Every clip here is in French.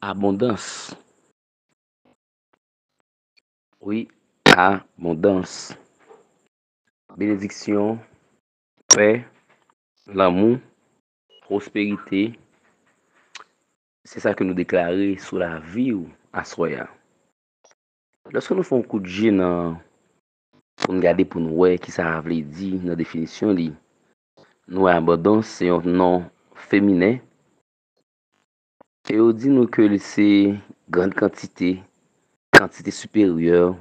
Abondance. Oui, abondance. Bénédiction, paix, l'amour, prospérité. C'est ça que nous déclarons sur la vie ou à Soya. Lorsque nous faisons un coup de jet pour nous garder pour nous voir qui ça veut dire dans la définition, nous abondance, c'est un nom féminin. Et on dit nous que c'est grande quantité supérieure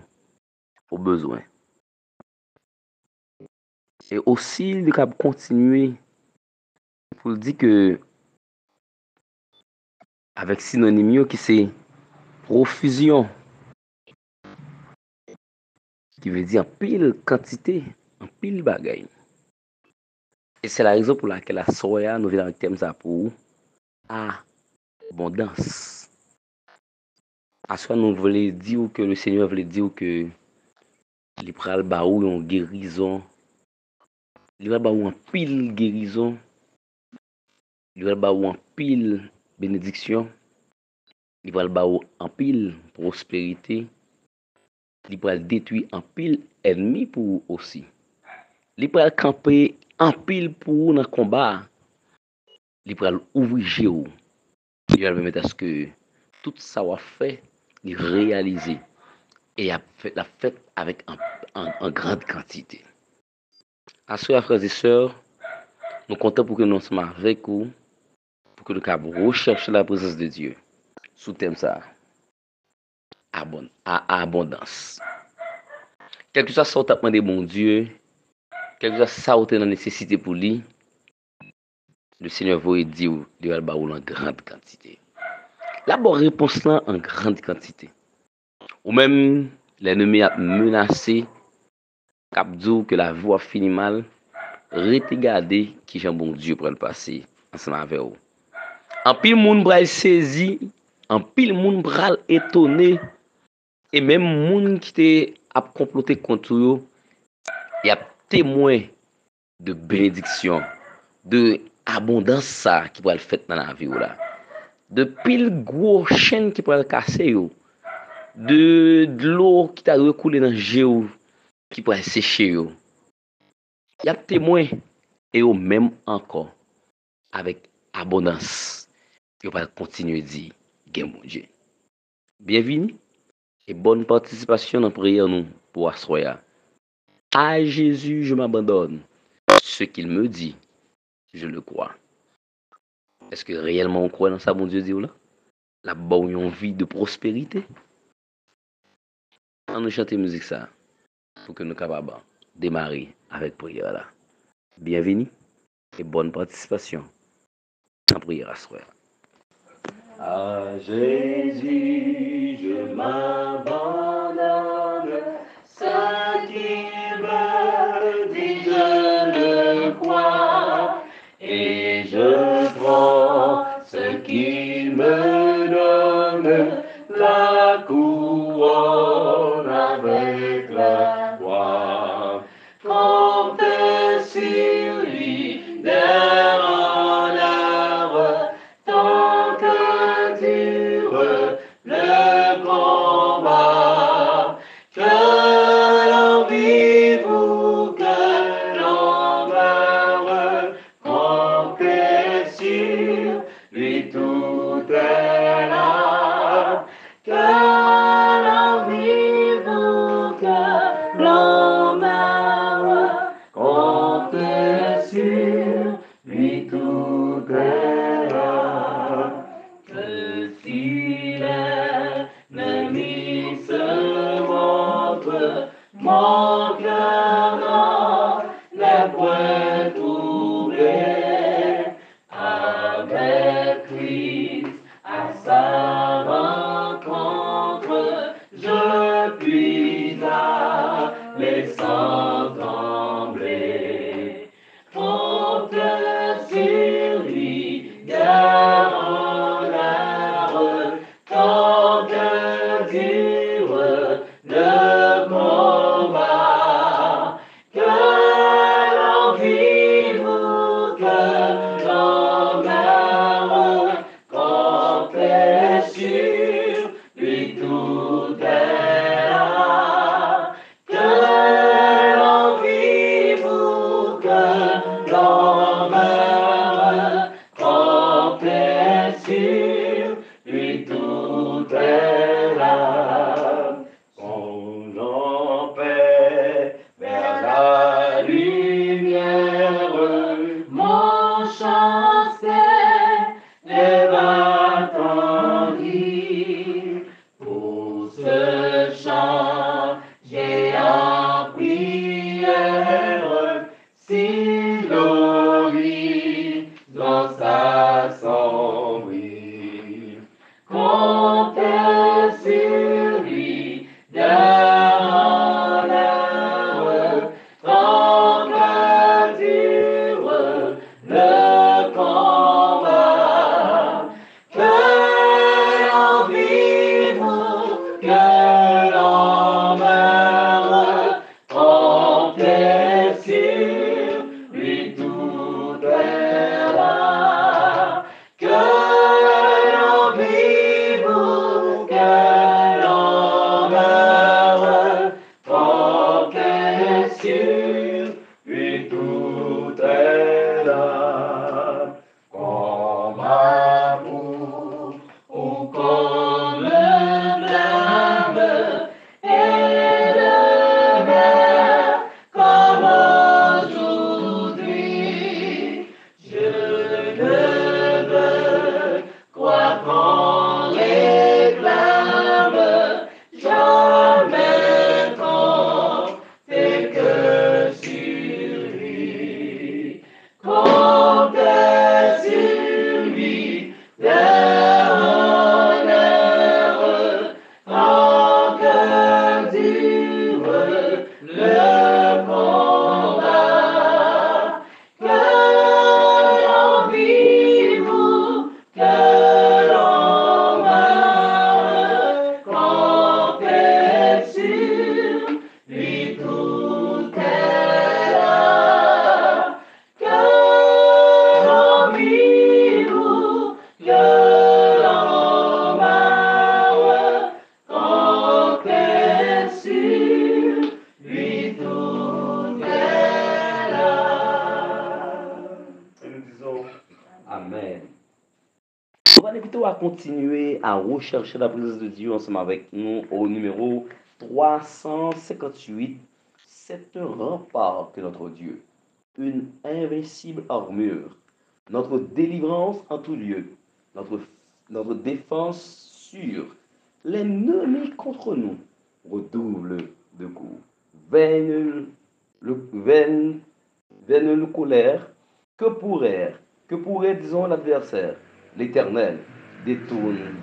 aux besoins. Et aussi, le cap continuer pour dire que avec synonyme qui c'est profusion, qui veut dire pile quantité, en pile bagaille. Et c'est la raison pour laquelle la soya nous vient avec thème ça pour abondance. À soi nous voulons dire que le Seigneur voulait dire que il pral baou une guérison, il va baou en pile guérison, il va baou en pile bénédiction, il va baou en pile prospérité, il va détruire en pile ennemi pour vous aussi. Il va camper en pile pour vous dans le combat. Il va ouvrir géo. Il va permettre à ce que tout ça va fait, il réaliser et il a fait la fête avec en grande quantité. À ceux, frères et sœurs, nous comptons pour que nous soyons avec vous, pour que nous recherchions la présence de Dieu. Sous thème ça, abondance. Quel que soit ce que vous de mon Dieu, quel que soit ça que vous nécessité pour lui, le Seigneur vous dire, il va le baou en grande quantité. La bonne réponse là en grande quantité. Ou même l'ennemi a menacé, cap dit que la voie finit mal, regardez qui j'ai bon Dieu pour le passer ensemble avec vous. En pile moun bral saisi, en pile moun bral étonné, et même moun qui te a comploté contre eux, y a témoin de bénédiction, de abondance ça qui va le faire dans la vie là. De pile gros chaîne qui pourrait le casser yo. De l'eau qui t'a recoulé dans géo qui pourrait sécher yo. Y a témoin et au même encore avec abondance. Yo va continuer dire gen bon Dieu. Bienvenue et bonne participation dans la prière nous pour assoya. À Jésus, je m'abandonne. Ce qu'il me dit, je le crois. Est-ce que réellement on croit dans ça, mon Dieu, dit là? La bonne vie de prospérité? On nous chante musique ça pour que nous capables démarrer avec prière là. Bienvenue et bonne participation en prière à soir. À Jésus, je m'abandonne, ce qu'il me dit, je le crois, et je prends ce qu'il me donne, la couronne avec la croix. Compte sur lui d'air en heure, tant que dure le combat, que l'on vive ou que l'on meure, comptez sur lui tout est là. Que l'on vive ou que l'on meure, comptez sur lui tout est là. Que si l'ennemi se montre, mon cœur n'est point troublé. Avec lui honneur, en que dure le combat, que l'on vive ou que l'on meure, compter sur lui tout est là, que l'on vive ou que l'on meure, compter sur lui tout est là. Et nous disons Amen. On va plutôt à continuer à rechercher la présence de Dieu ensemble avec nous au numéro 358. C'est un rempart que notre Dieu, une invincible armure, notre délivrance en tout lieu, notre défense sûre. L'ennemi contre nous redouble de coups. Vaine le colère, que pourrait, disons, l'adversaire? L'Éternel détourne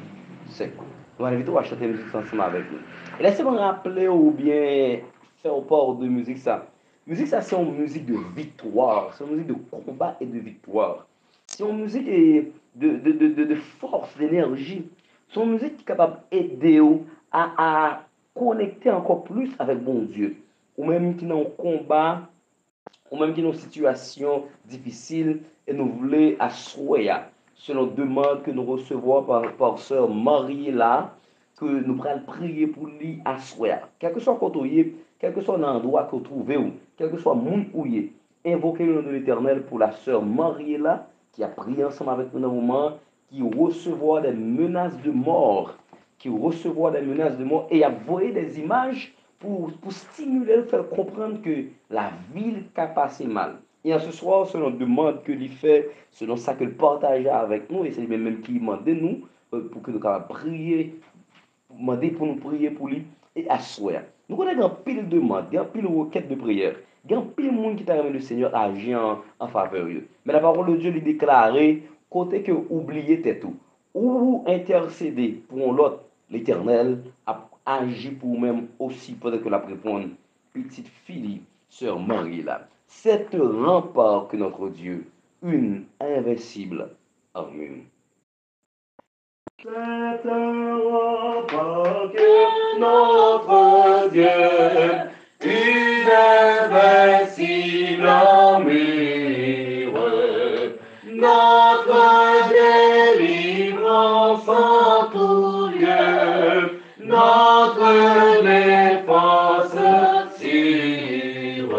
ses coups. Nous allons à chanter musique ensemble avec nous. Et laissez-moi rappeler ou bien faire part de musique ça. Musique ça, c'est une musique de victoire, c'est une musique de combat et de victoire. C'est une musique de force, d'énergie. C'est une musique qui est capable d'aider à connecter encore plus avec bon Dieu. Ou même qui dans un combat, ou même qui dans une situation difficile, et nous voulons assurer, selon demande que nous recevons par sœur Marie là, que nous allons prier pour lui assurer. Quel que soit le côté, quel que soit l'endroit que vous trouvez, quel que soit le monde où il est, invoquez le nom de l'Éternel pour la sœur Marie là, qui a prié ensemble avec nous dans le moment, qui recevra des menaces de mort, et a voyé des images pour stimuler, faire comprendre que la ville a passé mal. Et en ce soir, selon la demande que lui fait, selon ça que le partage avec nous, et c'est lui-même qui demande de nous, pour que nous puissions prier, demander pour nous prier pour lui, et asseoir. Nous connaissons un pile de demandes, un pile de requêtes de prière. Il y a un pile de monde qui t'a remis le Seigneur agir en faveur d'eux. Mais la parole de Dieu lui déclarait, côté que oubliez tout, ou intercéder pour l'autre, l'Éternel a agi pour vous-même aussi, peut-être que la répondre, petite fille, sœur Marie là. C'est un rempart que notre Dieu, une invincible armure. c'est un rempart que notre Dieu, une invincible armure, notre délivrance en tout lieu, notre défense sûre.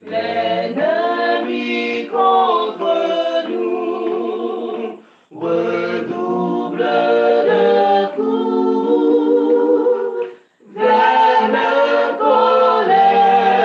L'ennemi contre nous redouble de coups, vaine colère,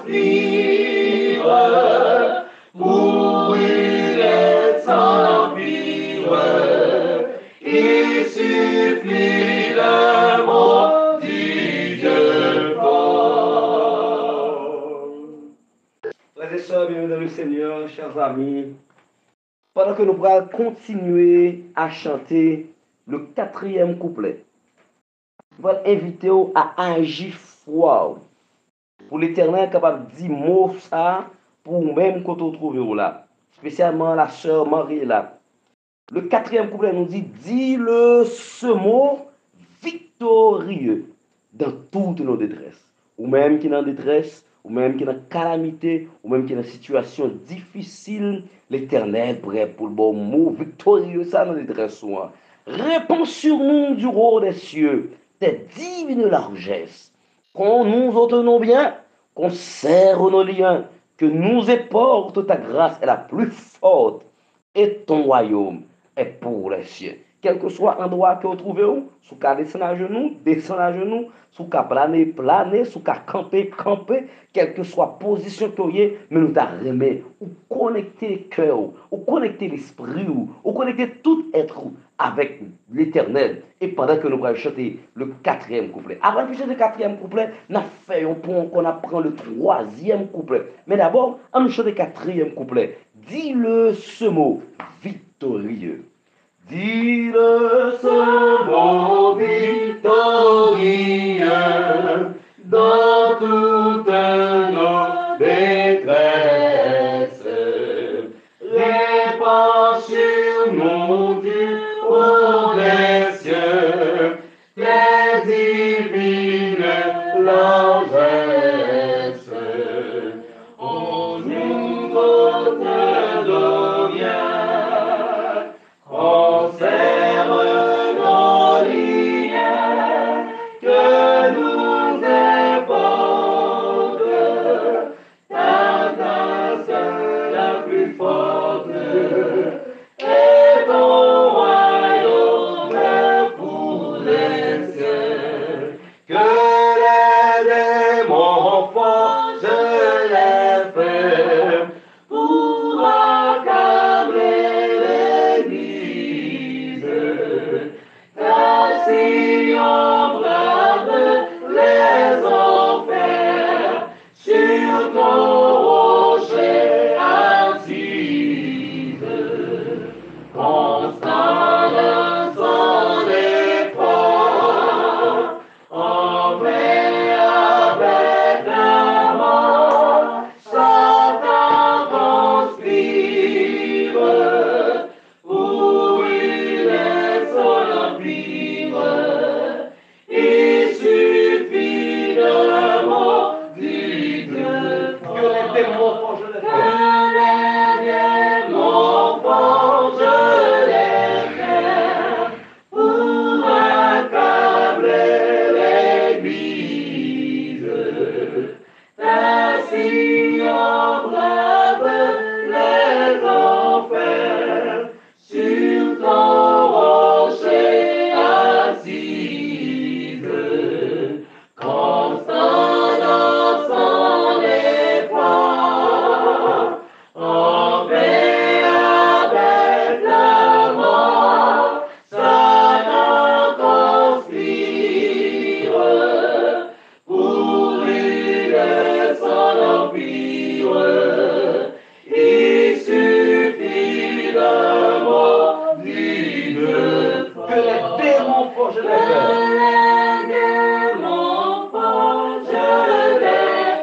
s'inspire pour briller sans vivre. Il suffit d'un mot du Dieu fort. Frères et sœurs, bienvenue dans le Seigneur, chers amis. Pendant que nous allons continuer à chanter le 4e couplet, nous allons inviter à agir froid. Pour l'Éternel capable de dire mot ça pour même quand on trouve là. Spécialement la sœur Marie là. Le 4e couplet nous dit, dis-le ce mot victorieux dans toutes nos détresses. Ou même qui est en détresse, ou même qui est en calamité, ou même qui est en situation difficile, l'Éternel prêt pour le bon mot victorieux, ça dans la détresse. Réponds sur nous du haut des cieux, tes divines largesses, qu'on nous obtenons bien, qu'on serre nos liens, que nous éporte ta grâce est la plus forte, et ton royaume est pour les cieux. Quel que soit l'endroit que vous trouvez, sous qu'à descendre à genoux, sous qu'à planer, sous qu'à camper, quelle que soit la position que vous avez, mais nous t'arrêter, ou connecter le cœur, ou connecter l'esprit, ou connecter tout être avec l'Éternel. Et pendant que nous allons chanter le 4e couplet. Avant de chanter le 4e couplet, nous faisons un point qu'on apprend le 3e couplet. Mais d'abord, on nous chante le 4e couplet. Dis-le ce mot victorieux. Dis-le ce mot victorieux dans toute nos détresses. Répands sur nous du haut des cieux tes divines largesses. On nous devient. Conserve nos liens, que nous éporte ta grâce la plus forte, et ton royaume pour les cieux. Que les démons forgent les fers pour accabler si on brave les enfers sur ton rocher assise, constant dans son effort, en paix avec la mort, Satan conspire pour brûler son empire. Il suffit d'un mot du Dieu fort. Que les démons forgent les fers pour accabler l'Église. Ainsi on brave les enfers sur ton rocher assise, constant dans son effort, en paix avec la mort, Satan conspire pour brûler son empire. Il suffit d'un mot du Dieu fort. Que les démons forgent les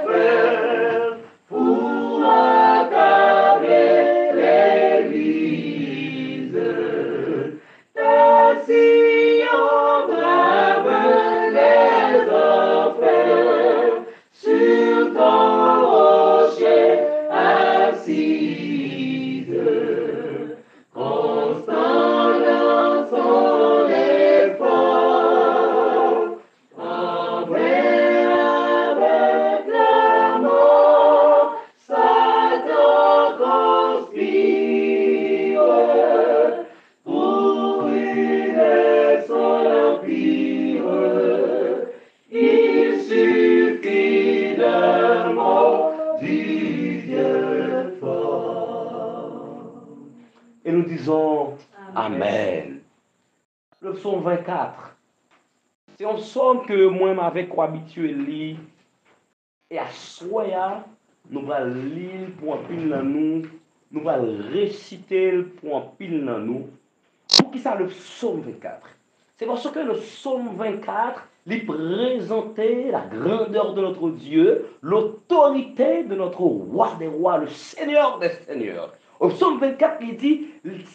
fers. Pour accabler l'Église. Ainsi on brave les et nous disons Amen. Le psaume 24. C'est un psaume que moi m'avais habitué à lire. Et à soya, nous allons lire pour un pile dans nous. Nous allons réciter pour un pile dans nous. Pour qui ça le psaume 24? C'est parce que le psaume 24 lui présentait la grandeur de notre Dieu, l'autorité de notre roi des rois, le Seigneur des seigneurs. Au psaume 24, il dit,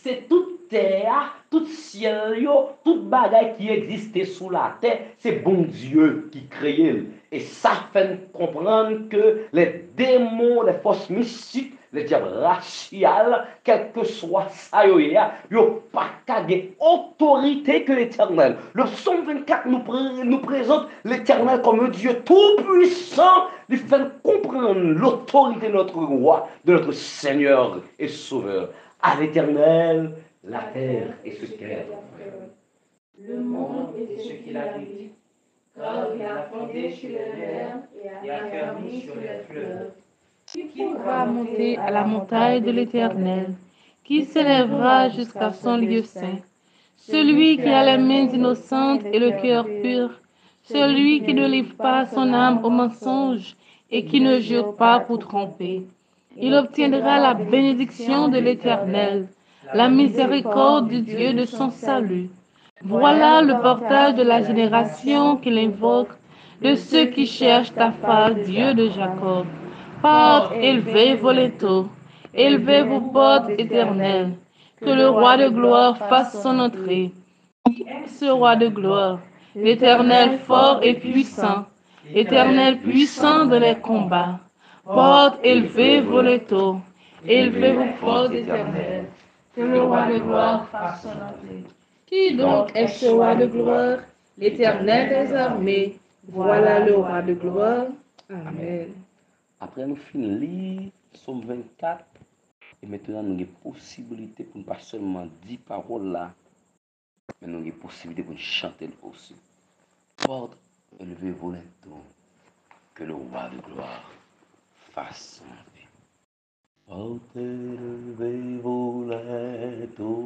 c'est toute terre, tout ciel, toute bagaille qui existait sous la terre, c'est bon Dieu qui créait. Et ça fait comprendre que les démons, les forces mystiques, les diables raciales, quel que soit ça, ils n'ont pas qu'à autorité que l'Éternel. Le psaume 24 nous présente l'Éternel comme un Dieu tout-puissant. Il fait comprendre l'autorité de notre roi, de notre Seigneur et Sauveur. À l'Éternel, la terre et ce qu'elle a. Le monde et ce qu'il a dit, car il a fondé sur les mers et a fermé sur les fleuves. Qui pourra monter à la montagne de l'Éternel? Qui s'élèvera jusqu'à son lieu saint? Celui qui a les mains innocentes et le cœur pur, celui qui ne livre pas son âme au mensonge et qui ne jure pas pour tromper. Il obtiendra la bénédiction de l'Éternel, la miséricorde du Dieu de son salut. Voilà le portage de la génération qu'il invoque, de ceux qui cherchent ta face, Dieu de Jacob. Portes élevées vos linteaux, élevez vos portes éternelles, que le roi de gloire fasse son entrée. Qui est ce roi de gloire? L'Éternel fort et puissant, l'Éternel puissant dans les combats. Portes élevées vos linteaux, élevez vos portes éternelles, que le roi de gloire fasse son entrée. Qui donc est ce roi de gloire? L'Éternel des armées. Voilà le roi de gloire. Amen. Après nous finissons lire Psaume 24, et maintenant nous avons possibilité pour ne pas seulement dire paroles là, mais nous avons possibilité pour chanter aussi. Porte élevez vos linteaux, que le roi de gloire fasse son entrée. Porte élevez vos linteaux.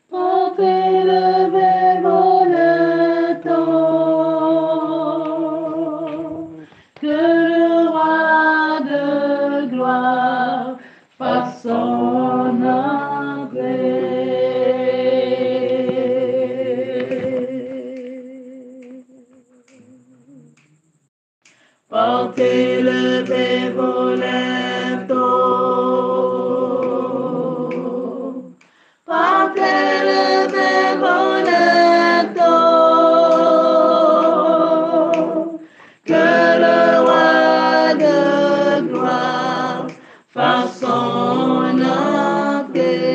Porte élevez vos linteaux. Que le roi de gloire fasse son entrée. Porte élevez vos linteaux. Porte élevez vos linteaux. Que le roi de gloire fasse son entrée.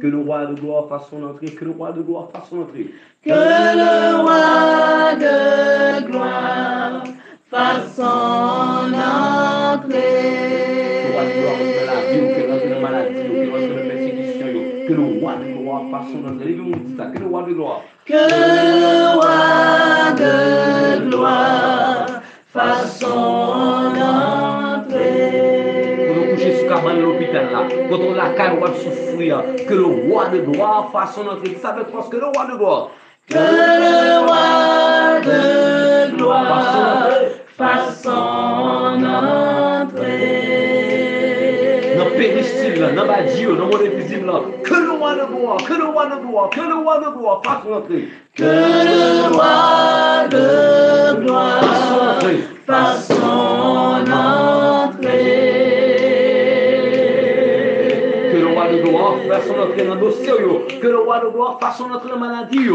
Que le roi de gloire fasse son entrée, que le roi de gloire fasse son entrée. Que le roi de gloire fasse son entrée. Que le roi de gloire fasse son entrée. Que le roi de gloire. Que le roi de gloire fasse son entrée. Quand on couche sous cabane de l'hôpital là, quand on la caille, on va souffrir. Que le roi de gloire fasse son entrée. Ça veut dire que le roi de gloire. Que le roi de gloire fasse son entrée. Dans le péristyle, dans le badio, dans le monde invisible là. Que le roi de gloire, que le roi de gloire, que le roi de gloire fasse son entrée. Que le roi de gloire fasse son entrée. Que le roi de gloire fasse son entrée dans le dossier. Que le roi de gloire fasse son entrée dans la maladie.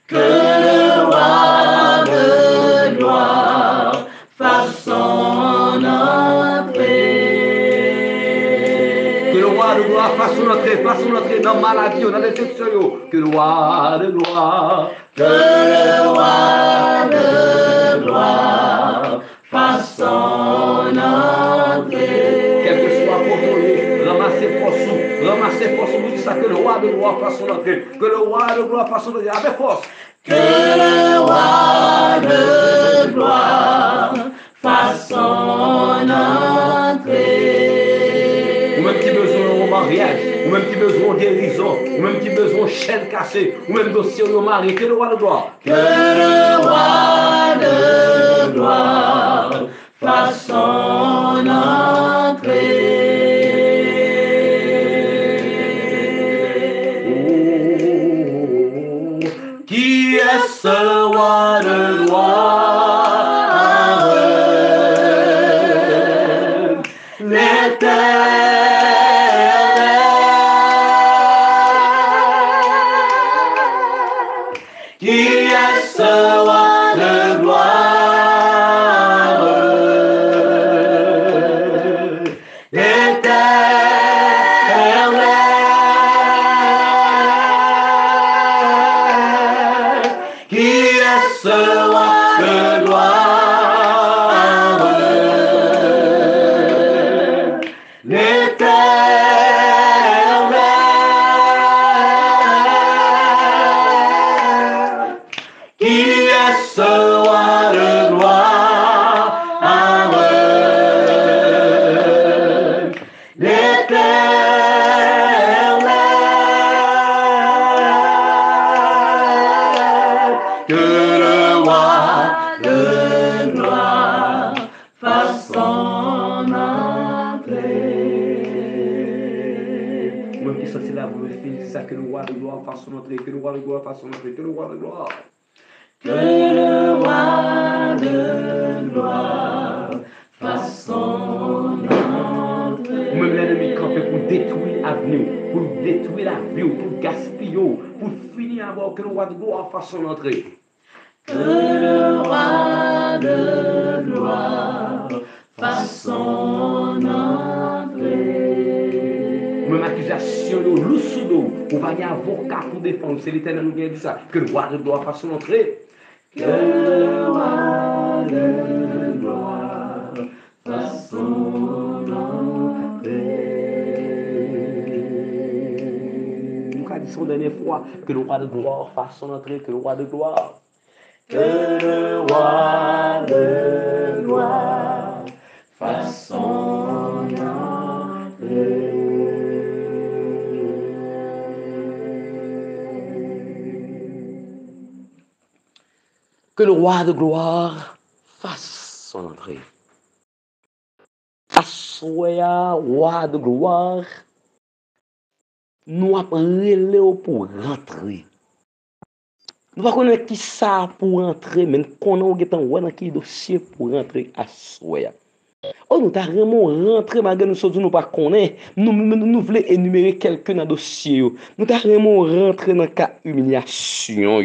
Que le roi de gloire fasse son entrée. Que le roi de gloire fasse son entrée dans la maladie, dans les infections. Que le roi de gloire. Que le roi de gloire fasse son entrée. Quel que soit contrôlé, ramassez force, vous dites ça, que le roi de gloire fasse son entrée. Que le roi de gloire fasse son entrée avec force. Que le roi de gloire façon d'entrer. Ou même qui besoin de mariage, ou même qui besoin de guérison, ou même qui besoin de chaîne cassée, ou même dossier de mari, que le roi de gloire. Que le roi de gloire fasse son entrée. Qui est ce roi de gloire? L'Éternel. Qui est ce roi de gloire? L'Éternel. Qui est ce roi de gloire? L'Éternel. Qui est ce roi de gloire? L'Éternel. Que le roi de gloire fasse son entrée. Ou même qui sortit la voix, c'est ça que le roi de gloire fasse son entrée, que le roi de gloire fasse son entrée, que le roi de gloire. Que le roi de gloire fasse son entrée. Ou même l'ennemi campé pour détruire l'avenir, pour détruire la vie, pour gaspiller, pour finir à bord, que le roi de gloire fasse son entrée. Que le roi de gloire fasse son entrée. Même accusation, loup sous l'eau, on va y avoir avocat pour défendre, c'est l'Éternel nous vient dit ça, que le roi de gloire fasse son entrée. Que le roi de gloire fasse son entrée. Nous avons dit son dernière fois, que le roi de gloire fasse son entrée, que le roi de gloire. Que le roi de gloire fasse son entrée. Que le roi de gloire fasse son entrée. Assoya, roi de gloire, nous appelons pour rentrer. Nous ne connaissons pas qui ça pour rentrer, mais nous connaissons qui dossier pour rentrer à Soya. Oh, nous avons vraiment rentré, malgré nous sommes pas connaître. Nous voulons énumérer quelqu'un dans le dossier. Nous avons vraiment rentré dans le cas d'humiliation.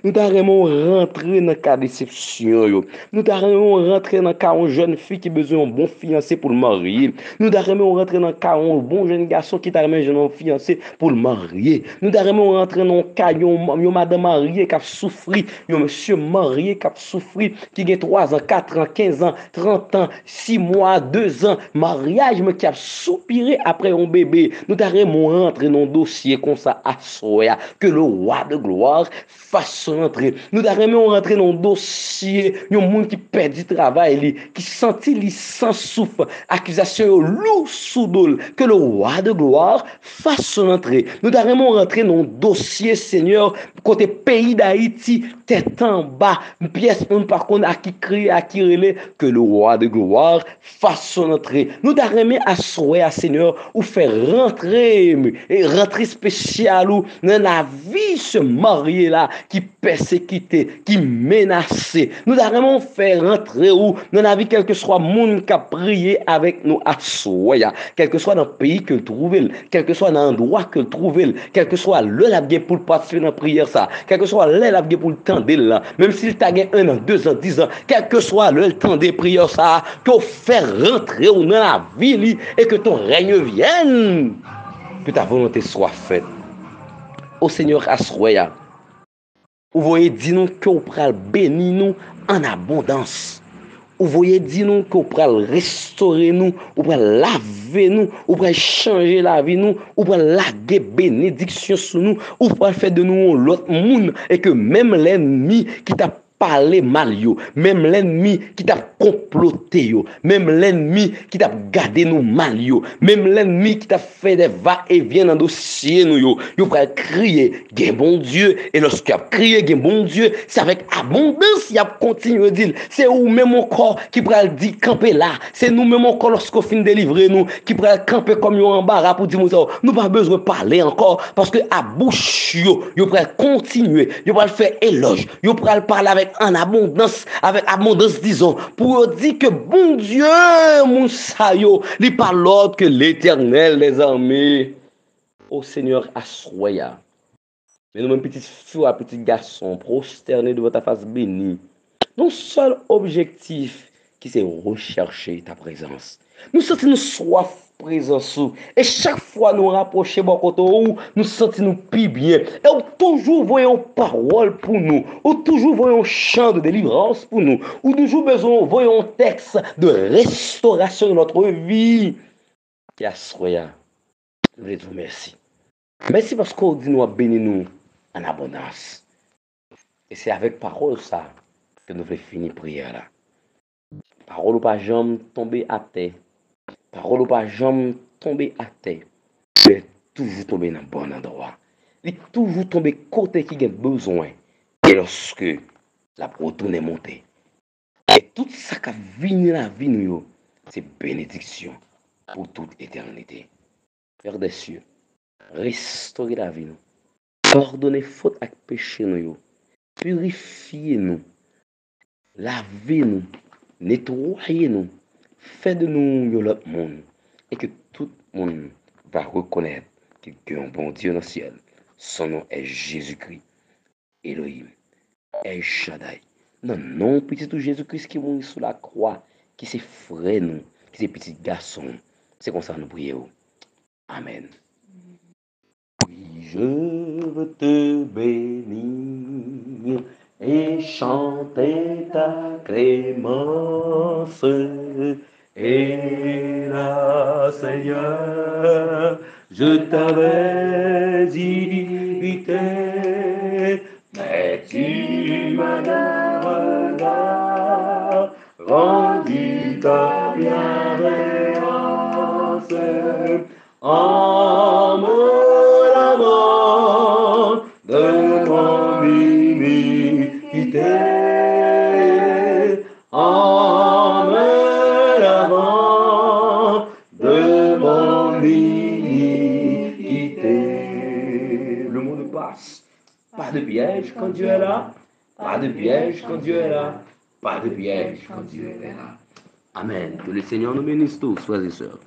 Nous avons vraiment rentré dans le cas de déception. Nous avons vraiment rentré dans le cas d'une jeune fille qui a besoin d'un bon fiancé pour le marier. Nous avons vraiment rentré dans le cas d'un bon jeune garçon qui a besoin d'un fiancé pour le marier. Nous avons vraiment rentré dans le cas d'une madame mariée qui a souffert, un monsieur marié qui a souffert, qui a 3 ans, 4 ans, 15 ans, 30 ans, 6 mois, 2 ans, mariage, mais qui a soupiré après un bébé. Nous avons rentré dans un dossier comme ça à Soya, que le roi de gloire fasse rentrer. Nous avons rentré dans un dossier, il y a un monde qui perd du travail, qui sentit li sans souffle, accusation loup sous dol, que le roi de gloire fasse rentrer. Nous avons rentré dans un dossier, Seigneur, côté pays d'Haïti, tête en bas, pièce par contre à qui crie, à qui relais, que le roi de gloire fasse son entrée. Nous t'arrêter à souhait, Seigneur, ou faire rentrer, et rentrer spécial ou dans la vie ce marié là qui persécuté, qui menacé. Nous t'arrêter faire rentrer ou dans la vie quel que soit monde qui a prié avec nous à souhait, quel que soit dans le pays que le trouve, quel que soit dans l'endroit que le trouve, quel que soit le labgué pour participer dans la prière ça, quel que soit le labgué pour le tendre là, même s'il t'a gagné 1 an, 2 ans, 10 ans, quel que soit le temps des prières ça, que faire rentrer dans la vie et que ton règne vienne, que ta volonté soit faite. Au Seigneur Asroya, vous voyez dire nous que vous pral bénir nous en abondance. Vous voyez dire nous que vous pral restaurer nous, vous pral laver nous, vous pral changer la vie nous, vous pral laguer bénédiction sur nous, vous pral faire de nous l'autre monde et que même l'ennemi qui t'a parlé mal yo, même l'ennemi qui t'a comploté yo, même l'ennemi qui t'a gardé nous mal yo, même l'ennemi qui t'a fait des va-et-vient dans dossier nous yo pral crier, gen bon Dieu, et lorsqu'il a crié gen bon Dieu, c'est avec abondance il a continué à dire, c'est ou même encore qui pral dire camper là, c'est nous même encore lorsqu'on fin délivrer nous, qui pral camper comme yo embarras pour dire nous pas besoin de parler encore, parce que à bouche yo pral continuer, yo pral faire éloge, yo pral parler avec abondance disons, pour dire que bon Dieu, mon sayo, il pas l'autre que l'Éternel les armées. Ô Seigneur, assoya. Mais nous, même petite fille, petit garçon, prosterné devant ta face bénie. Notre seul objectif, qui c'est rechercher ta présence. Nous sentons nous soif présence. Et chaque fois nous rapprocher bon côté où nous sentons nous plus bien. Et où toujours voyons parole pour nous. Ou toujours voyons chant de délivrance pour nous. Ou toujours besoin voyons texte de restauration de notre vie. Et à soya, nous voulons vous merci. Merci parce qu'on dit nous béni nous en abondance. Et c'est avec parole ça que nous voulons finir prière là. Parole ou pas jamais tomber à terre. Parole ou pas jamais tomber à terre. Mais toujours tomber dans le bon endroit. Il est toujours tomber côté qui a besoin. Et lorsque la retourne est montée. Et tout ça qui vient dans la vie nous, c'est bénédiction pour toute éternité. Père des cieux, restaurer la vie nous. Pardonnez faute avec péché nous. Purifiez nous. Lavez nous. Nettoyez nous. Faites de nous l'autre monde. Et que tout le monde va reconnaître qu'il y a un bon Dieu dans le ciel. Son nom est Jésus-Christ. Elohim. El Shaddai. Non, non, petit tout Jésus-Christ qui est mort sur la croix. Qui c'est frère nous. Qui c'est petit garçon. C'est comme ça nous prions. Amen. Oui, je veux te bénir et chanter ta clémence. Et là, Seigneur, je t'avais invité, mais tu m'as d'un regard rendu ta bienveillance en me lavant de mon iniquité, en me lavant de mon iniquité. Le monde passe, pas de piège quand Dieu est là, pas de piège quand Dieu est là, pas de piège quand Dieu est là. Amen. Que le Seigneur nous bénisse tous, frères et sœurs.